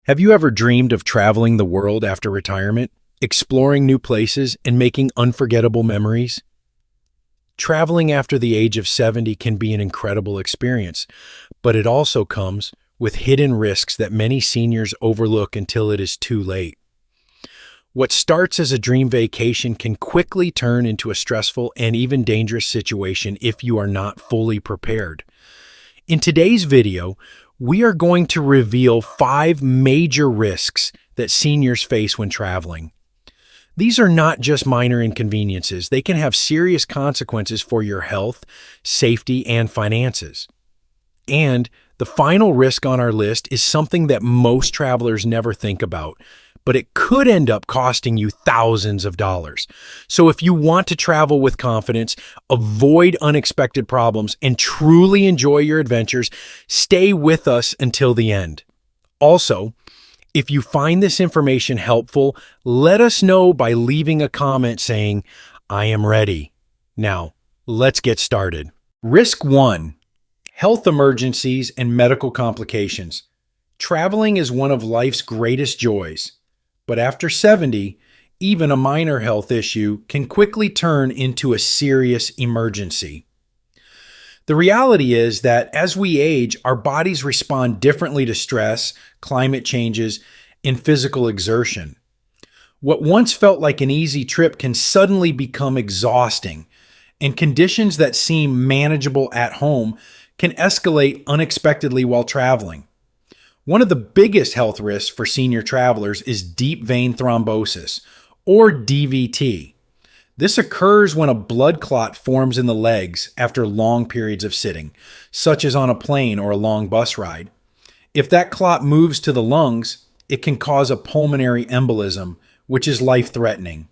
Have you ever dreamed of traveling the world after retirement, exploring new places, and making unforgettable memories? Traveling after the age of 70 can be an incredible experience, but it also comes with hidden risks that many seniors overlook until it is too late. What starts as a dream vacation can quickly turn into a stressful and even dangerous situation if you are not fully prepared. In today's video, we are going to reveal 5 major risks that seniors face when traveling. These are not just minor inconveniences. They can have serious consequences for your health, safety, and finances. And the final risk on our list is something that most travelers never think about, but it could end up costing you thousands of dollars. So if you want to travel with confidence, avoid unexpected problems, and truly enjoy your adventures, stay with us until the end. Also, if you find this information helpful, let us know by leaving a comment saying, "I am ready." Now, let's get started. Risk 1. Health emergencies and medical complications. Traveling is one of life's greatest joys. But after 70, even a minor health issue can quickly turn into a serious emergency. The reality is that as we age, our bodies respond differently to stress, climate changes, and physical exertion. What once felt like an easy trip can suddenly become exhausting, and conditions that seem manageable at home can escalate unexpectedly while traveling. One of the biggest health risks for senior travelers is deep vein thrombosis, or DVT. This occurs when a blood clot forms in the legs after long periods of sitting, such as on a plane or a long bus ride. If that clot moves to the lungs, it can cause a pulmonary embolism, which is life-threatening.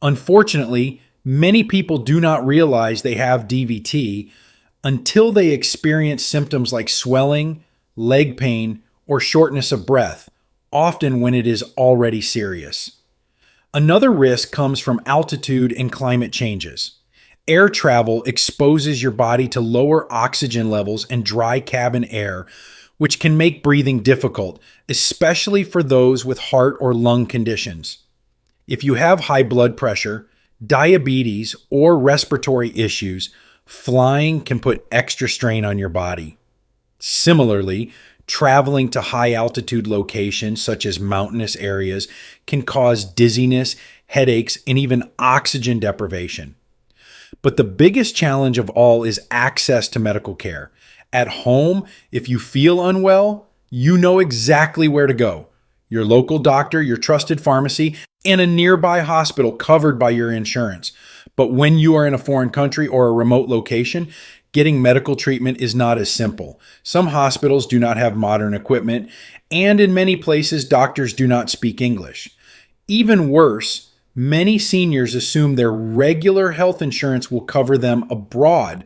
Unfortunately, many people do not realize they have DVT until they experience symptoms like swelling, leg pain, or shortness of breath, often when it is already serious. Another risk comes from altitude and climate changes. Air travel exposes your body to lower oxygen levels and dry cabin air, which can make breathing difficult, especially for those with heart or lung conditions. If you have high blood pressure, diabetes, or respiratory issues, flying can put extra strain on your body. Similarly, traveling to high-altitude locations such as mountainous areas can cause dizziness, headaches, and even oxygen deprivation. But the biggest challenge of all is access to medical care. At home, if you feel unwell, you know exactly where to go. Your local doctor, your trusted pharmacy, and a nearby hospital covered by your insurance. But when you are in a foreign country or a remote location, getting medical treatment is not as simple. Some hospitals do not have modern equipment, and in many places, doctors do not speak English. Even worse, many seniors assume their regular health insurance will cover them abroad,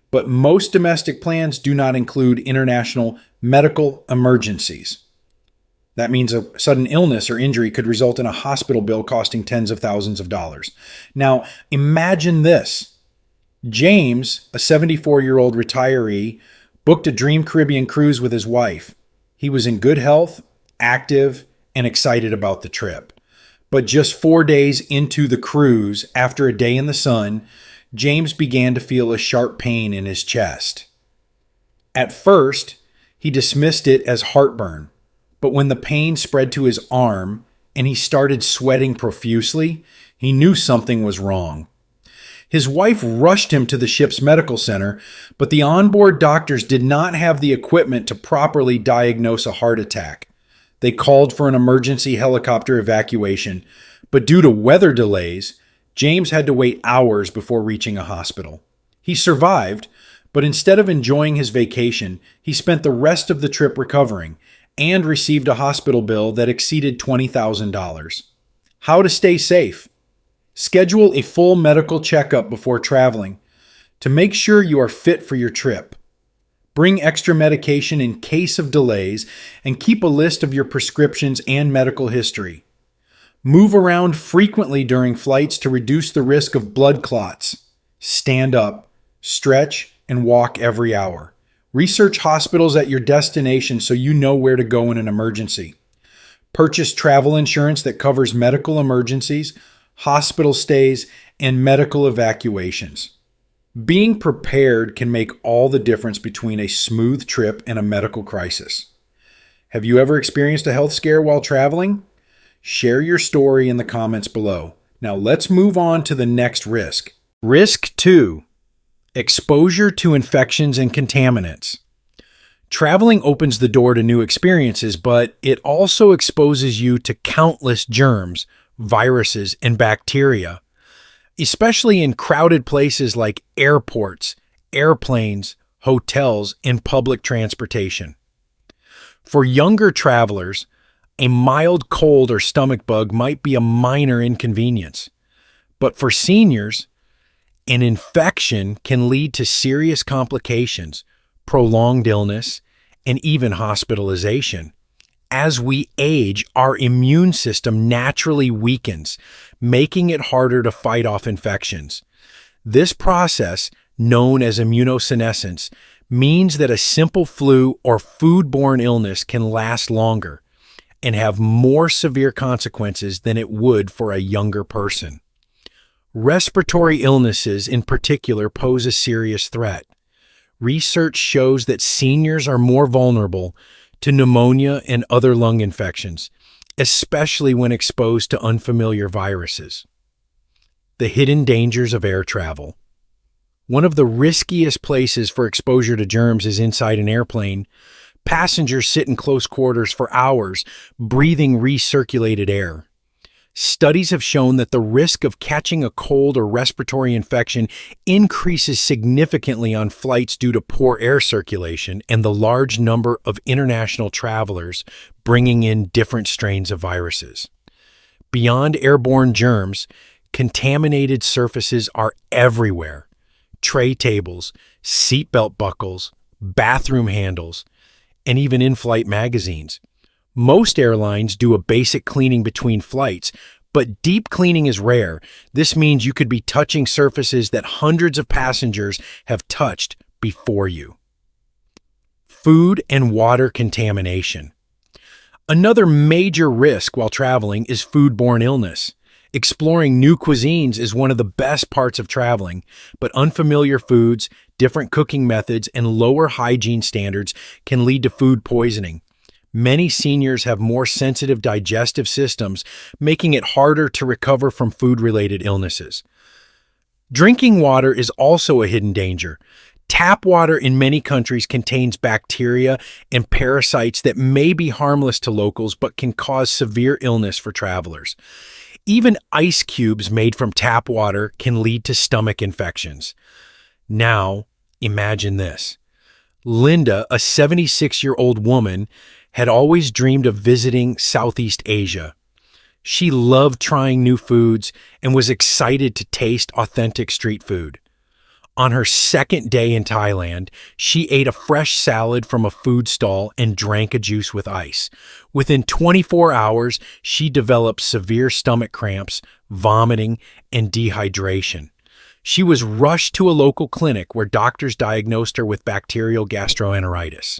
but most domestic plans do not include international medical emergencies. That means a sudden illness or injury could result in a hospital bill costing tens of thousands of dollars. Now, imagine this. James, a 74-year-old retiree, booked a dream Caribbean cruise with his wife. He was in good health, active, and excited about the trip. But just 4 days into the cruise, after a day in the sun, James began to feel a sharp pain in his chest. At first, he dismissed it as heartburn, but when the pain spread to his arm and he started sweating profusely, he knew something was wrong. His wife rushed him to the ship's medical center, but the onboard doctors did not have the equipment to properly diagnose a heart attack. They called for an emergency helicopter evacuation, but due to weather delays, James had to wait hours before reaching a hospital. He survived, but instead of enjoying his vacation, he spent the rest of the trip recovering and received a hospital bill that exceeded $20,000. How to stay safe? Schedule a full medical checkup before traveling to make sure you are fit for your trip. Bring extra medication in case of delays and keep a list of your prescriptions and medical history. Move around frequently during flights to reduce the risk of blood clots. Stand up, stretch, and walk every hour. Research hospitals at your destination so you know where to go in an emergency. Purchase travel insurance that covers medical emergencies, hospital stays, and medical evacuations. Being prepared can make all the difference between a smooth trip and a medical crisis. Have you ever experienced a health scare while traveling? Share your story in the comments below. Now let's move on to the next risk. Risk 2. Exposure to infections and contaminants. Traveling opens the door to new experiences, but it also exposes you to countless germs, viruses, and bacteria, especially in crowded places like airports, airplanes, hotels, and public transportation. For younger travelers, a mild cold or stomach bug might be a minor inconvenience, but for seniors, an infection can lead to serious complications, prolonged illness, and even hospitalization. As we age, our immune system naturally weakens, making it harder to fight off infections. This process, known as immunosenescence, means that a simple flu or foodborne illness can last longer and have more severe consequences than it would for a younger person. Respiratory illnesses in particular pose a serious threat. Research shows that seniors are more vulnerable to pneumonia and other lung infections, especially when exposed to unfamiliar viruses. The hidden dangers of air travel. One of the riskiest places for exposure to germs is inside an airplane. Passengers sit in close quarters for hours, breathing recirculated air. Studies have shown that the risk of catching a cold or respiratory infection increases significantly on flights due to poor air circulation and the large number of international travelers bringing in different strains of viruses. Beyond airborne germs, contaminated surfaces are everywhere. Tray tables, seatbelt buckles, bathroom handles, and even in-flight magazines. Most airlines do a basic cleaning between flights, but deep cleaning is rare. This means you could be touching surfaces that hundreds of passengers have touched before you. Food and water contamination. Another major risk while traveling is foodborne illness. Exploring new cuisines is one of the best parts of traveling, but unfamiliar foods, different cooking methods, and lower hygiene standards can lead to food poisoning. Many seniors have more sensitive digestive systems, making it harder to recover from food-related illnesses. Drinking water is also a hidden danger. Tap water in many countries contains bacteria and parasites that may be harmless to locals but can cause severe illness for travelers. Even ice cubes made from tap water can lead to stomach infections. Now, imagine this. Linda, a 76-year-old woman, had always dreamed of visiting Southeast Asia. She loved trying new foods and was excited to taste authentic street food. On her second day in Thailand, she ate a fresh salad from a food stall and drank a juice with ice. Within 24 hours, she developed severe stomach cramps, vomiting, and dehydration. She was rushed to a local clinic where doctors diagnosed her with bacterial gastroenteritis,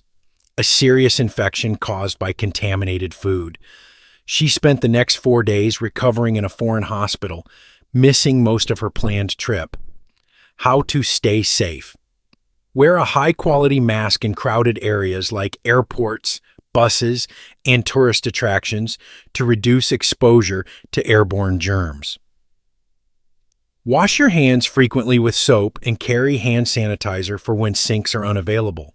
a serious infection caused by contaminated food. She spent the next 4 days recovering in a foreign hospital, missing most of her planned trip. How to stay safe. Wear a high-quality mask in crowded areas like airports, buses, and tourist attractions to reduce exposure to airborne germs. Wash your hands frequently with soap and carry hand sanitizer for when sinks are unavailable.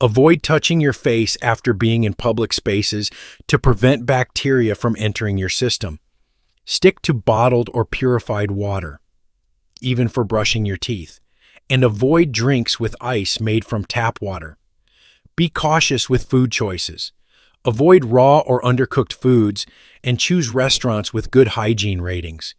Avoid touching your face after being in public spaces to prevent bacteria from entering your system. Stick to bottled or purified water, even for brushing your teeth, and avoid drinks with ice made from tap water. Be cautious with food choices. Avoid raw or undercooked foods and choose restaurants with good hygiene ratings.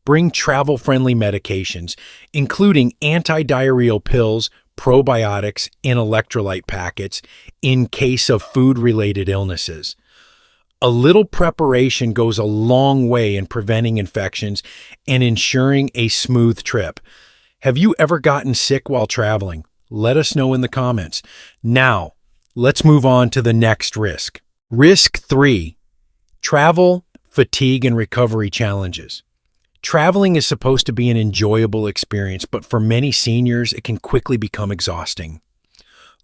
Bring travel-friendly medications, including anti-diarrheal pills, probiotics, and electrolyte packets in case of food-related illnesses. A little preparation goes a long way in preventing infections and ensuring a smooth trip. Have you ever gotten sick while traveling? Let us know in the comments. Now, let's move on to the next risk. Risk 3. Travel, fatigue, and recovery challenges. Traveling is supposed to be an enjoyable experience, but for many seniors, it can quickly become exhausting.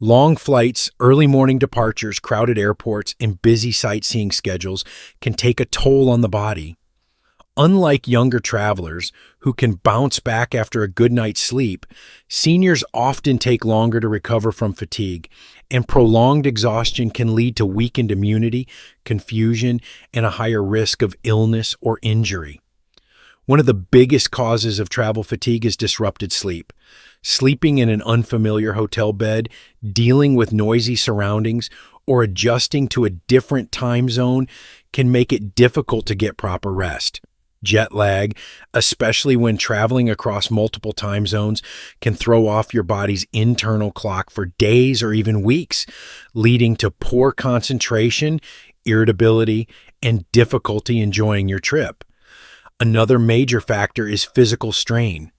Long flights, early morning departures, crowded airports, and busy sightseeing schedules can take a toll on the body. Unlike younger travelers who can bounce back after a good night's sleep, seniors often take longer to recover from fatigue, and prolonged exhaustion can lead to weakened immunity, confusion, and a higher risk of illness or injury. One of the biggest causes of travel fatigue is disrupted sleep. Sleeping in an unfamiliar hotel bed, dealing with noisy surroundings, or adjusting to a different time zone can make it difficult to get proper rest. Jet lag, especially when traveling across multiple time zones, can throw off your body's internal clock for days or even weeks, leading to poor concentration, irritability, and difficulty enjoying your trip. Another major factor is physical strain.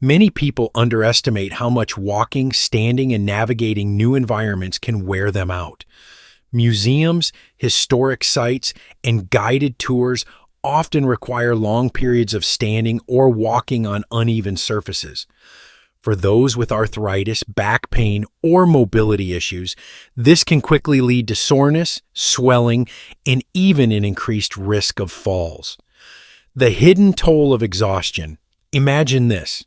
Many people underestimate how much walking, standing, and navigating new environments can wear them out. Museums, historic sites, and guided tours often require long periods of standing or walking on uneven surfaces. For those with arthritis, back pain, or mobility issues, this can quickly lead to soreness, swelling, and even an increased risk of falls. The hidden toll of exhaustion. Imagine this.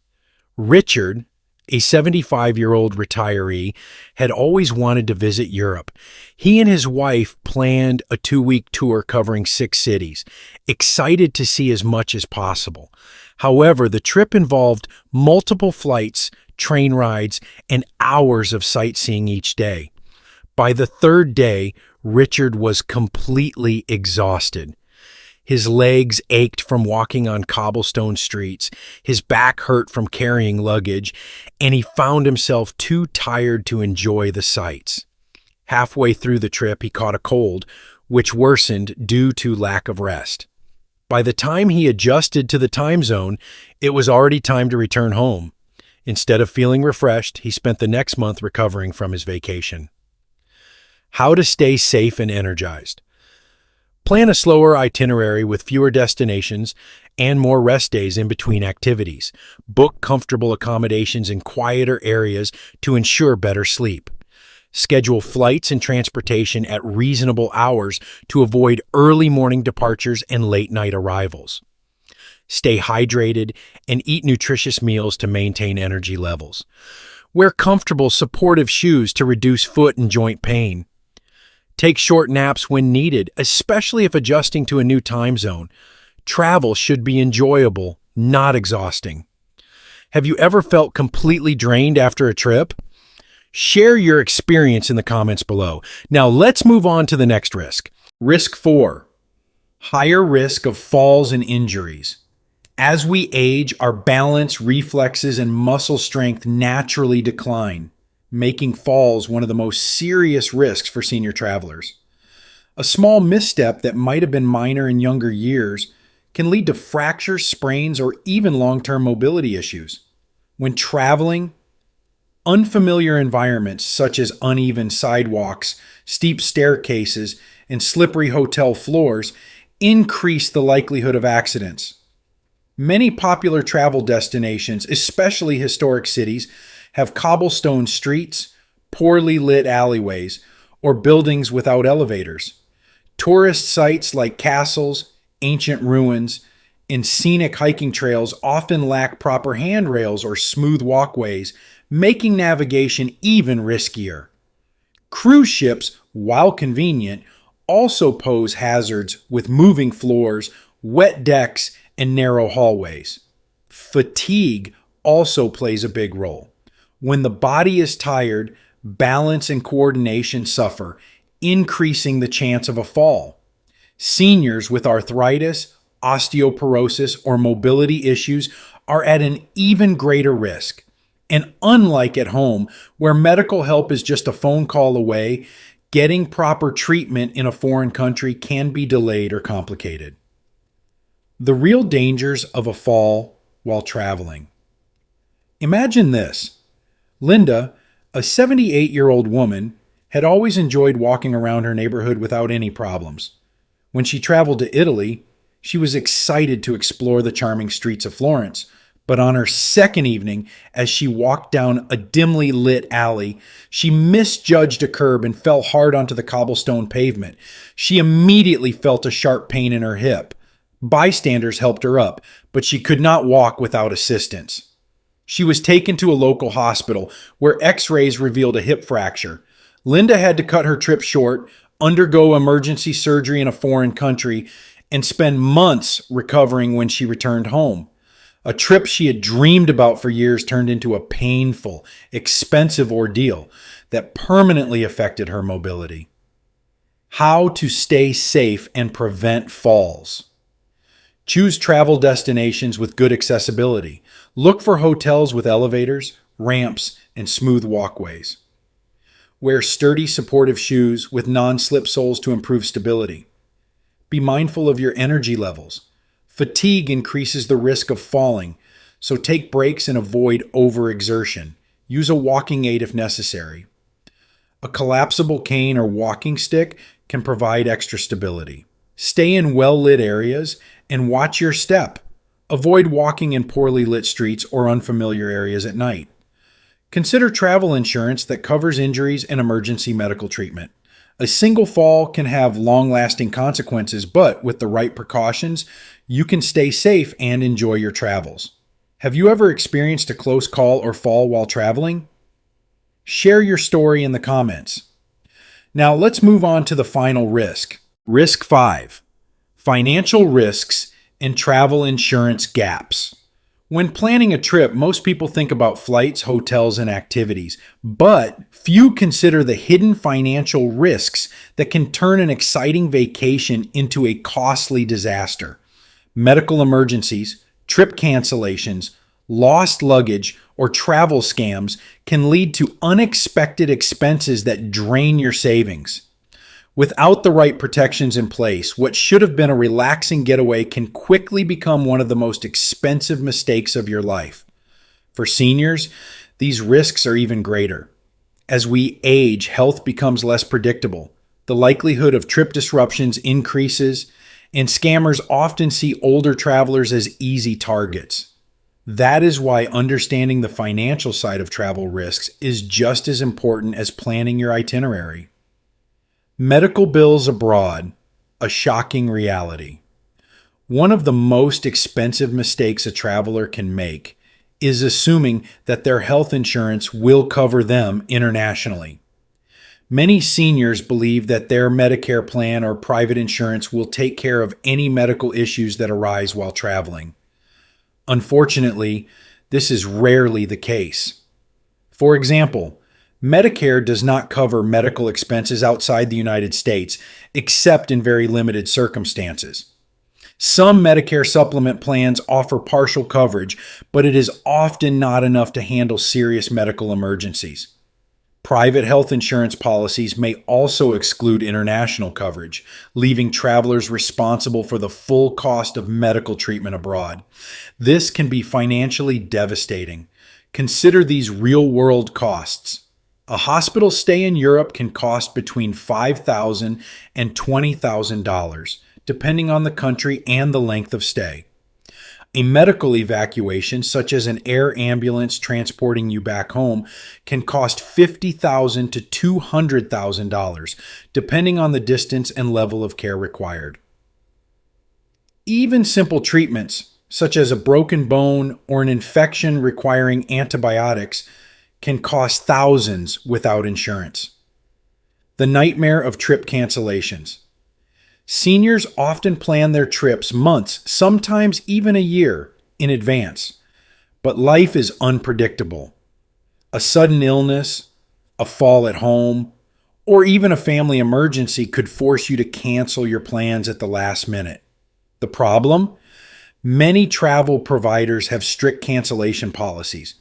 Richard, a 75-year-old retiree, had always wanted to visit Europe. He and his wife planned a 2-week tour covering 6 cities, excited to see as much as possible. However, the trip involved multiple flights, train rides, and hours of sightseeing each day. By the 3rd day, Richard was completely exhausted. His legs ached from walking on cobblestone streets, his back hurt from carrying luggage, and he found himself too tired to enjoy the sights. Halfway through the trip, he caught a cold, which worsened due to lack of rest. By the time he adjusted to the time zone, it was already time to return home. Instead of feeling refreshed, he spent the next month recovering from his vacation. How to stay safe and energized. Plan a slower itinerary with fewer destinations and more rest days in between activities. Book comfortable accommodations in quieter areas to ensure better sleep. Schedule flights and transportation at reasonable hours to avoid early morning departures and late night arrivals. Stay hydrated and eat nutritious meals to maintain energy levels. Wear comfortable, supportive shoes to reduce foot and joint pain. Take short naps when needed, especially if adjusting to a new time zone. Travel should be enjoyable, not exhausting. Have you ever felt completely drained after a trip? Share your experience in the comments below. Now let's move on to the next risk. Risk 4. Higher risk of falls and injuries. As we age, our balance, reflexes, and muscle strength naturally decline, making falls one of the most serious risks for senior travelers. A small misstep that might have been minor in younger years can lead to fractures, sprains, or even long-term mobility issues. When traveling, unfamiliar environments such as uneven sidewalks, steep staircases, and slippery hotel floors increase the likelihood of accidents. Many popular travel destinations, especially historic cities, have cobblestone streets, poorly lit alleyways, or buildings without elevators. Tourist sites like castles, ancient ruins, and scenic hiking trails often lack proper handrails or smooth walkways, making navigation even riskier. Cruise ships, while convenient, also pose hazards with moving floors, wet decks, and narrow hallways. Fatigue also plays a big role. When the body is tired, balance and coordination suffer, increasing the chance of a fall. Seniors with arthritis, osteoporosis, or mobility issues are at an even greater risk. And unlike at home, where medical help is just a phone call away, getting proper treatment in a foreign country can be delayed or complicated. The real dangers of a fall while traveling. Imagine this. Linda, a 78-year-old woman, had always enjoyed walking around her neighborhood without any problems. When she traveled to Italy, she was excited to explore the charming streets of Florence. But on her second evening, as she walked down a dimly lit alley, she misjudged a curb and fell hard onto the cobblestone pavement. She immediately felt a sharp pain in her hip. Bystanders helped her up, but she could not walk without assistance. She was taken to a local hospital where x-rays revealed a hip fracture. Linda had to cut her trip short, undergo emergency surgery in a foreign country, and spend months recovering when she returned home. A trip she had dreamed about for years turned into a painful, expensive ordeal that permanently affected her mobility. How to stay safe and prevent falls. Choose travel destinations with good accessibility. Look for hotels with elevators, ramps, and smooth walkways. Wear sturdy, supportive shoes with non-slip soles to improve stability. Be mindful of your energy levels. Fatigue increases the risk of falling, so take breaks and avoid overexertion. Use a walking aid if necessary. A collapsible cane or walking stick can provide extra stability. Stay in well-lit areas and watch your step. Avoid walking in poorly lit streets or unfamiliar areas at night. Consider travel insurance that covers injuries and emergency medical treatment. A single fall can have long-lasting consequences, but with the right precautions, you can stay safe and enjoy your travels. Have you ever experienced a close call or fall while traveling? Share your story in the comments. Now let's move on to the final risk. Risk 5. Financial risks and travel insurance gaps. When planning a trip, most people think about flights, hotels, and activities, but few consider the hidden financial risks that can turn an exciting vacation into a costly disaster. Medical emergencies, trip cancellations, lost luggage, or travel scams can lead to unexpected expenses that drain your savings. Without the right protections in place, what should have been a relaxing getaway can quickly become one of the most expensive mistakes of your life. For seniors, these risks are even greater. As we age, health becomes less predictable. The likelihood of trip disruptions increases, and scammers often see older travelers as easy targets. That is why understanding the financial side of travel risks is just as important as planning your itinerary. Medical bills abroad, a shocking reality. One of the most expensive mistakes a traveler can make is assuming that their health insurance will cover them internationally. Many seniors believe that their Medicare plan or private insurance will take care of any medical issues that arise while traveling. Unfortunately, this is rarely the case. For example, Medicare does not cover medical expenses outside the United States, except in very limited circumstances. Some Medicare supplement plans offer partial coverage, but it is often not enough to handle serious medical emergencies. Private health insurance policies may also exclude international coverage, leaving travelers responsible for the full cost of medical treatment abroad. This can be financially devastating. Consider these real-world costs. A hospital stay in Europe can cost between $5,000 and $20,000, depending on the country and the length of stay. A medical evacuation, such as an air ambulance transporting you back home, can cost $50,000 to $200,000, depending on the distance and level of care required. Even simple treatments, such as a broken bone or an infection requiring antibiotics, can cost thousands without insurance. The nightmare of trip cancellations. Seniors often plan their trips months, sometimes even a year, in advance. But life is unpredictable. A sudden illness, a fall at home, or even a family emergency could force you to cancel your plans at the last minute. The problem? Many travel providers have strict cancellation policies.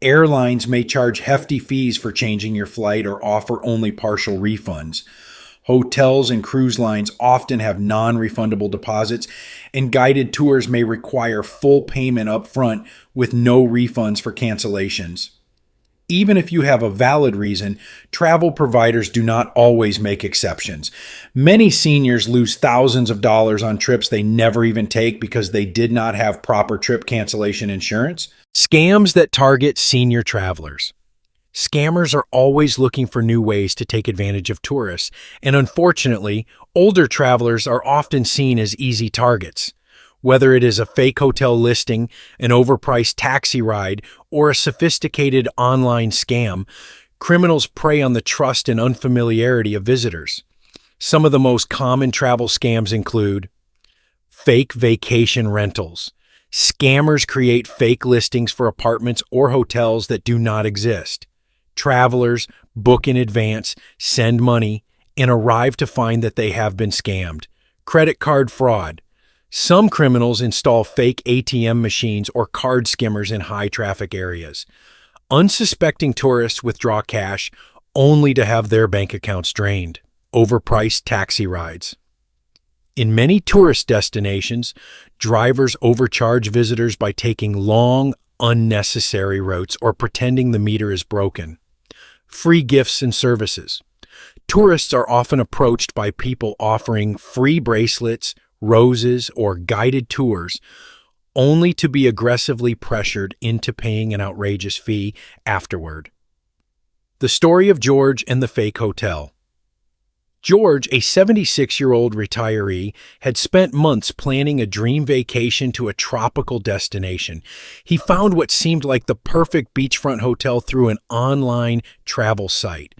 Airlines may charge hefty fees for changing your flight or offer only partial refunds. Hotels and cruise lines often have non-refundable deposits, and guided tours may require full payment up front with no refunds for cancellations. Even if you have a valid reason, travel providers do not always make exceptions. Many seniors lose thousands of dollars on trips they never even take because they did not have proper trip cancellation insurance. Scams that target senior travelers. Scammers are always looking for new ways to take advantage of tourists, and unfortunately, older travelers are often seen as easy targets. Whether it is a fake hotel listing, an overpriced taxi ride, or a sophisticated online scam, criminals prey on the trust and unfamiliarity of visitors. Some of the most common travel scams include fake vacation rentals. Scammers create fake listings for apartments or hotels that do not exist. Travelers book in advance, send money, and arrive to find that they have been scammed. Credit card fraud. Some criminals install fake ATM machines or card skimmers in high-traffic areas. Unsuspecting tourists withdraw cash only to have their bank accounts drained. Overpriced taxi rides. In many tourist destinations, drivers overcharge visitors by taking long, unnecessary routes or pretending the meter is broken. Free gifts and services. Tourists are often approached by people offering free bracelets, roses, or guided tours, only to be aggressively pressured into paying an outrageous fee afterward. The story of George and the fake hotel. George, a 76-year-old retiree, had spent months planning a dream vacation to a tropical destination. He found what seemed like the perfect beachfront hotel through an online travel site.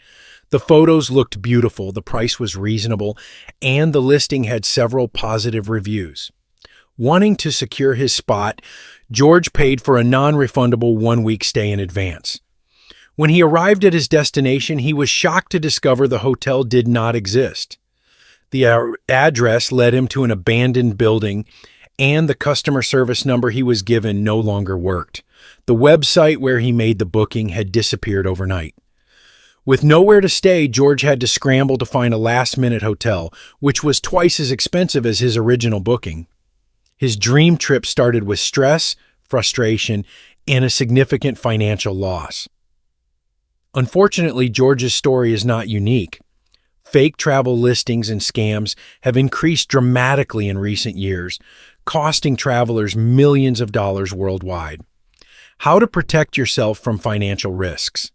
The photos looked beautiful, the price was reasonable, and the listing had several positive reviews. Wanting to secure his spot, George paid for a non-refundable one-week stay in advance. When he arrived at his destination, he was shocked to discover the hotel did not exist. The address led him to an abandoned building, and the customer service number he was given no longer worked. The website where he made the booking had disappeared overnight. With nowhere to stay, George had to scramble to find a last-minute hotel, which was twice as expensive as his original booking. His dream trip started with stress, frustration, and a significant financial loss. Unfortunately, George's story is not unique. Fake travel listings and scams have increased dramatically in recent years, costing travelers millions of dollars worldwide. How to protect yourself from financial risks.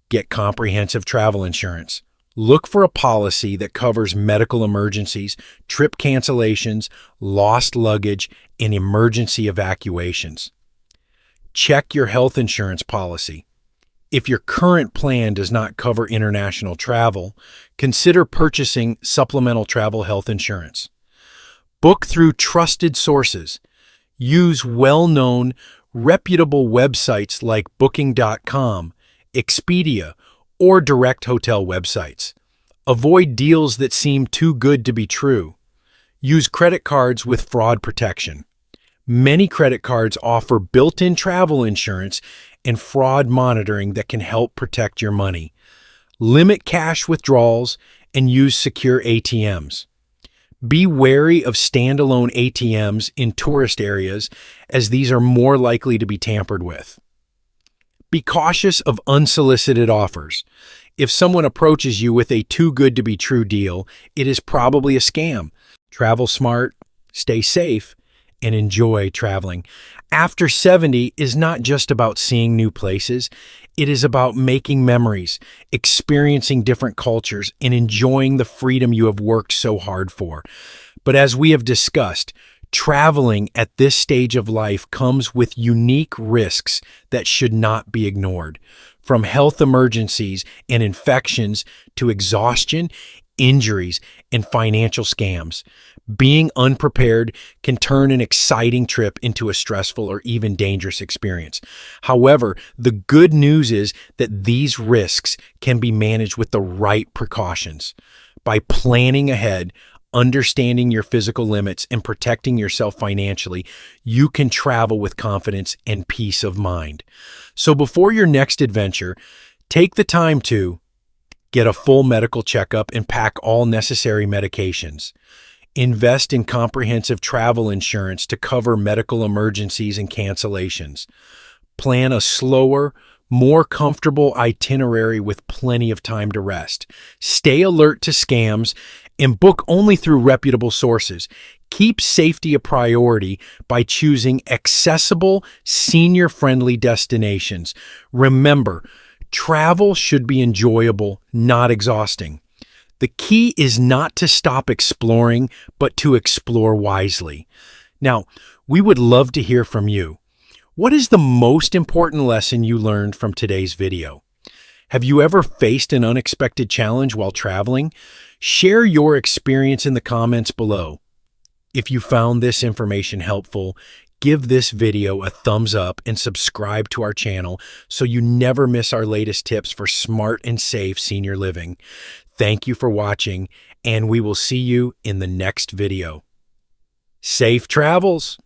Get comprehensive travel insurance. Look for a policy that covers medical emergencies, trip cancellations, lost luggage, and emergency evacuations. Check your health insurance policy. If your current plan does not cover international travel, consider purchasing supplemental travel health insurance. Book through trusted sources. Use well-known, reputable websites like Booking.com, Expedia, or direct hotel websites. Avoid deals that seem too good to be true. Use credit cards with fraud protection. Many credit cards offer built-in travel insurance and fraud monitoring that can help protect your money. Limit cash withdrawals and use secure ATMs. Be wary of standalone ATMs in tourist areas, as these are more likely to be tampered with. Be cautious of unsolicited offers. If someone approaches you with a too-good-to-be-true deal, it is probably a scam. Travel smart, stay safe, and enjoy traveling. After 70 is not just about seeing new places. It is about making memories, experiencing different cultures, and enjoying the freedom you have worked so hard for. But as we have discussed, traveling at this stage of life comes with unique risks that should not be ignored. From health emergencies and infections to exhaustion, injuries, and financial scams. Being unprepared can turn an exciting trip into a stressful or even dangerous experience. However, the good news is that these risks can be managed with the right precautions. By planning ahead, understanding your physical limits, and protecting yourself financially, you can travel with confidence and peace of mind. So before your next adventure, take the time to get a full medical checkup and pack all necessary medications. Invest in comprehensive travel insurance to cover medical emergencies and cancellations. Plan a slower, more comfortable itinerary with plenty of time to rest. Stay alert to scams and book only through reputable sources. Keep safety a priority by choosing accessible, senior-friendly destinations. Remember, travel should be enjoyable, not exhausting. The key is not to stop exploring, but to explore wisely. Now, we would love to hear from you. What is the most important lesson you learned from today's video? Have you ever faced an unexpected challenge while traveling? Share your experience in the comments below. If you found this information helpful, give this video a thumbs up and subscribe to our channel so you never miss our latest tips for smart and safe senior living. Thank you for watching, and we will see you in the next video. Safe travels!